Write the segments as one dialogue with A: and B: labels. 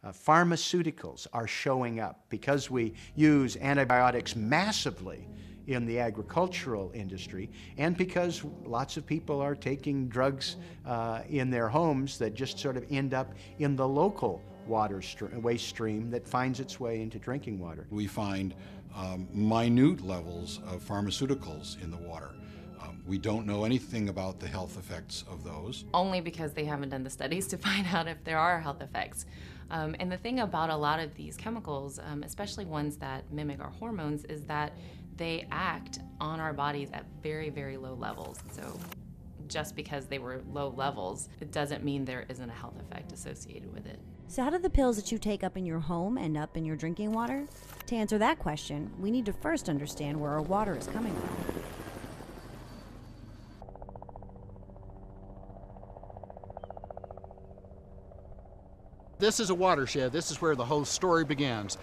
A: Pharmaceuticals are showing up because we use antibiotics massively in the agricultural industry, and because lots of people are taking drugs in their homes that just sort of end up in the local waste stream that finds its way into drinking water.
B: We find minute levels of pharmaceuticals in the water. We don't know anything about the health effects of those.
C: Only because they haven't done the studies to find out if there are health effects. And the thing about a lot of these chemicals, especially ones that mimic our hormones, is that they act on our bodies at very, very low levels. So just because they were low levels, it doesn't mean there isn't a health effect associated with it.
D: So how do the pills that you take up in your home end up in your drinking water? To answer that question, we need to first understand where our water is coming from.
E: This is a watershed. This is where the whole story begins.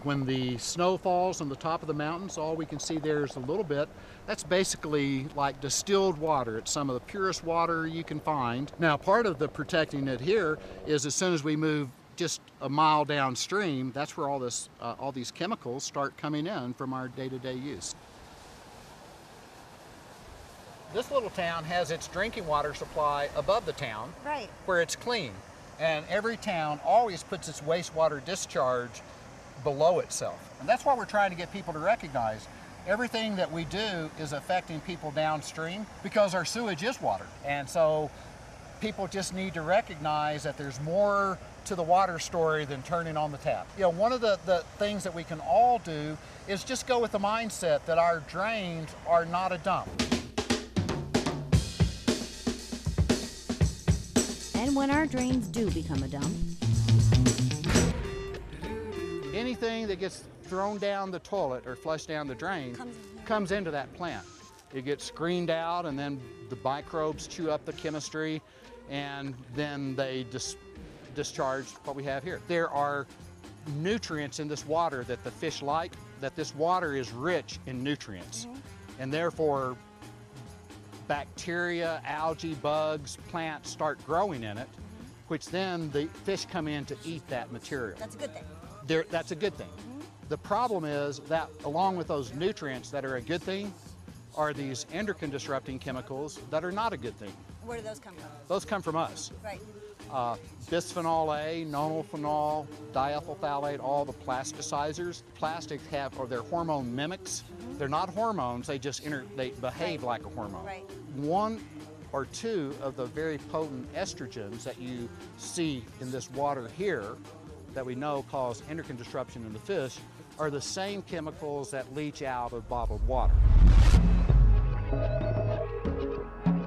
E: When the snow falls on the top of the mountains, all we can see there is a little bit. That's basically like distilled water. It's some of the purest water you can find. Now, part of the protecting it here is as soon as we move just a mile downstream, that's where all these chemicals start coming in from our day-to-day use. This little town has its drinking water supply above the town,
D: Right.
E: where it's clean. And every town always puts its wastewater discharge below itself. And that's what we're trying to get people to recognize. Everything that we do is affecting people downstream because our sewage is water. And so people just need to recognize that there's more to the water story than turning on the tap. You know, one of the things that we can all do is just go with the mindset that our drains are not a dump.
D: And when our drains do become a dump,
E: anything that gets thrown down the toilet or flushed down the drain comes into that plant. It gets screened out, and then the microbes chew up the chemistry, and then they discharge what we have here. There are nutrients in this water that the fish like, that this water is rich in nutrients, and therefore bacteria, algae, bugs, plants start growing in it, which then the fish come in to eat that material.
D: that's a good thing.
E: That's a good thing. The problem is that along with those nutrients that are a good thing are these endocrine disrupting chemicals that are not a good thing.
D: Where do those come from?
E: Those come from us.
D: Right.
E: Bisphenol A, nonylphenol, diethyl phthalate, all the plasticizers. Plastics are their hormone mimics. They're not hormones, they just they behave like a hormone.
D: Right.
E: One or two of the very potent estrogens that you see in this water here that we know cause endocrine disruption in the fish are the same chemicals that leach out of bottled water.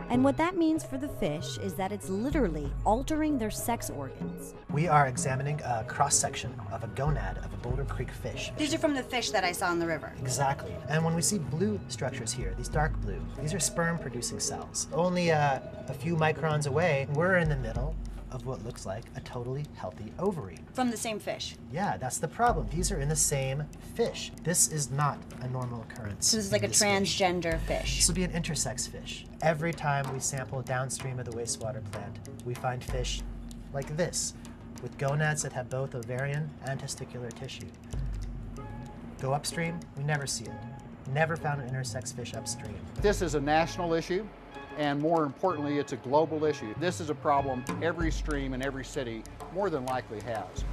D: And what that means for the fish is that it's literally altering their sex organs.
F: We are examining a cross-section of a gonad of a Boulder Creek fish.
G: These are from the fish that I saw in the river.
F: Exactly. And when we see blue structures here, these dark blue, these are sperm-producing cells. Only a few microns away, we're in the middle of what looks like a totally healthy ovary.
G: From the same fish.
F: Yeah, that's the problem. These are in the same fish. This is not a normal occurrence.
G: So this is like a transgender fish.
F: This will be an intersex fish. Every time we sample downstream of the wastewater plant, we find fish like this, with gonads that have both ovarian and testicular tissue. Go upstream, we never see it. Never found an intersex fish upstream.
E: This is a national issue, and more importantly, it's a global issue. This is a problem every stream in every city more than likely has.